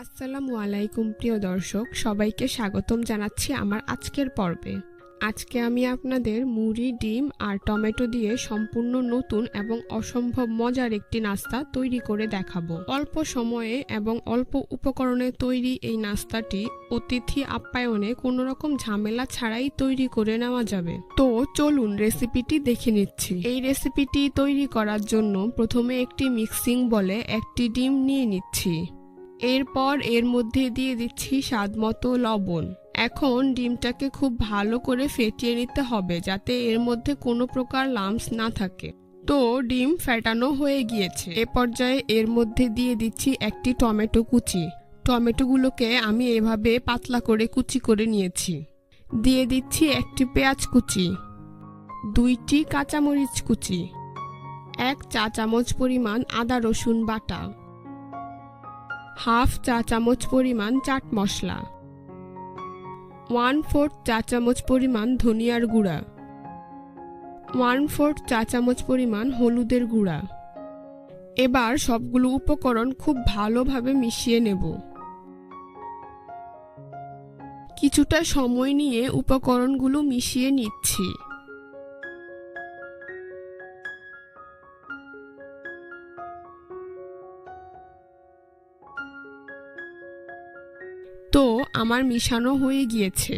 আসসালামু আলাইকুম প্রিয় দর্শক, সবাইকে স্বাগতম জানাচ্ছি আমার আজকের পর্বে। আজকে আমি আপনাদের মুড়ি, ডিম আর টমেটো দিয়ে সম্পূর্ণ নতুন এবং অসম্ভব মজার একটি নাস্তা তৈরি করে দেখাবো। অল্প সময়ে এবং অল্প উপকরণে তৈরি এই নাস্তাটি অতিথি আপ্যায়নে কোনো রকম ঝামেলা ছাড়াই তৈরি করে নেওয়া যাবে। তো চলুন রেসিপিটি দেখে নিচ্ছি। এই রেসিপিটি তৈরি করার জন্য প্রথমে একটি মিক্সিং বলে একটি ডিম নিয়ে নিচ্ছি। এরপর এর মধ্যে দিয়ে দিচ্ছি স্বাদমতো লবণ। এখন ডিমটাকে খুব ভালো করে ফেটিয়ে নিতে হবে যাতে এর মধ্যে কোনো প্রকার লাম্পস না থাকে। তো ডিম ফেটানো হয়ে গিয়েছে। এ পর্যায়ে এর মধ্যে দিয়ে দিচ্ছি একটি টমেটো কুচি। টমেটোগুলোকে আমি এভাবে পাতলা করে কুচি করে নিয়েছি। দিয়ে দিচ্ছি একটি পেঁয়াজ কুচি, 2টি কাঁচামরিচ কুচি, 1 চা চামচ পরিমাণ আদা রসুন বাটা, হাফ চা চামচ পরিমাণ চাট মশলা, 1/4 চা চামচ পরিমাণ ধনিয়ার গুঁড়া, 1/4 চা চামচ পরিমাণ হলুদের গুঁড়া। এবার সবগুলো উপকরণ খুব ভালোভাবে মিশিয়ে নেব। কিছুটা সময় নিয়ে উপকরণগুলো মিশিয়ে নিচ্ছি। তো আমার মিশানো হয়ে গিয়েছে।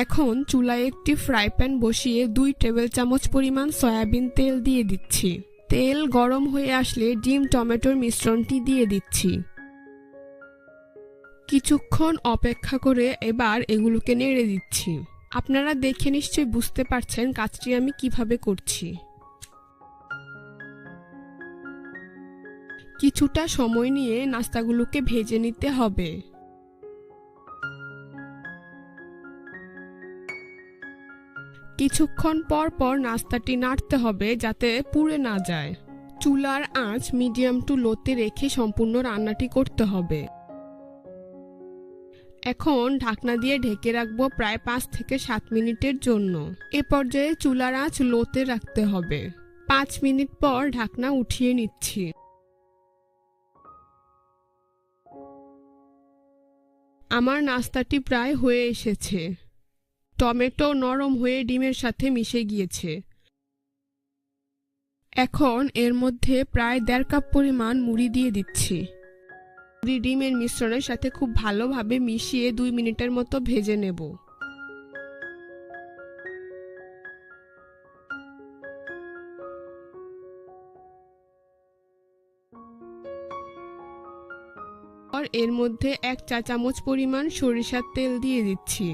এখন চুলায় একটি ফ্রাই প্যান বসিয়ে 2 টেবিল চামচ পরিমাণ সয়াবিন তেল দিয়ে দিচ্ছি। তেল গরম হয়ে আসলে ডিম টমেটোর মিশ্রণটি দিয়ে দিচ্ছি। কিছুক্ষণ অপেক্ষা করে এবার এগুলোকে নেড়ে দিচ্ছি। আপনারা দেখে নিশ্চয়ই বুঝতে পারছেন কাজটি আমি কিভাবে করছি। কিছুটা সময় নিয়ে নাস্তাগুলোকে ভেজে নিতে হবে। কিছুক্ষণ পর পর নাস্তাটি নাড়তে হবে যাতে পুড়ে না যায়। চুলার আঁচ মিডিয়াম টু লোতে রেখে সম্পূর্ণ রান্নাটি করতে হবে। এখন ঢাকনা দিয়ে ঢেকে রাখবো প্রায় 5 থেকে 7 মিনিটের জন্য। এ পর্যায়ে চুলার আঁচ লোতে রাখতে হবে। 5 মিনিট পর ঢাকনা উঠিয়ে নিচ্ছি। আমার নাস্তাটি প্রায় হয়ে এসেছে। টমেটো নরম হয়ে ডিমের সাথে মিশে গিয়েছে। এখন এর মধ্যে প্রায় 1.5 কাপ পরিমাণ মুড়ি দিয়ে দিচ্ছি। মুড়ি ডিমের মিশ্রণের সাথে খুব ভালোভাবে মিশিয়ে 2 মিনিটের মতো ভেজে নেব। এর মধ্যে 1 চা চামচ পরিমাণ সরিষার তেল দিয়ে দিচ্ছি।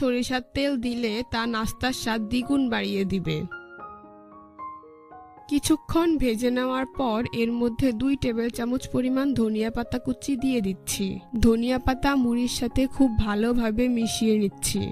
সরিষার তেল দিলে তা নাস্তার স্বাদ দ্বিগুণ বাড়িয়ে দিবে। কিছুক্ষণ ভেজে নেওয়ার পর এর মধ্যে 2 টেবিল চামচ পরিমাণ ধনিয়া পাতা কুচি দিয়ে দিচ্ছি। ধনিয়া পাতা মুড়ির সাথে খুব ভালোভাবে মিশিয়ে নিচ্ছি।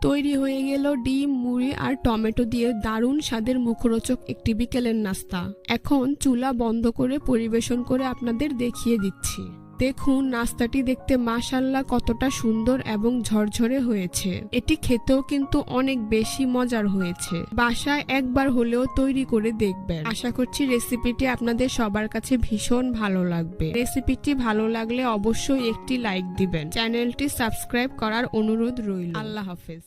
তৈরি হয়ে গেল ডিম, মুড়ি আর টমেটো দিয়ে দারুণ স্বাদের মুখরোচক একটি বিকেলের নাস্তা। এখন চুলা বন্ধ করে পরিবেশন করে আপনাদের দেখিয়ে দিচ্ছি। দেখুন নাস্তাটি দেখতে মাশাআল্লাহ কতটা সুন্দর এবং ঝরঝরে হয়েছে। এটি খেতেও কিন্তু অনেক বেশি মজার হয়েছে। বাসায় একবার হলেও তৈরি করে দেখবেন। আশা করছি রেসিপিটি আপনাদের সবার কাছে ভীষণ ভালো লাগবে। রেসিপিটি ভালো লাগলে অবশ্যই একটি লাইক দিবেন। চ্যানেলটি সাবস্ক্রাইব করার অনুরোধ রইল। আল্লাহ হাফেজ।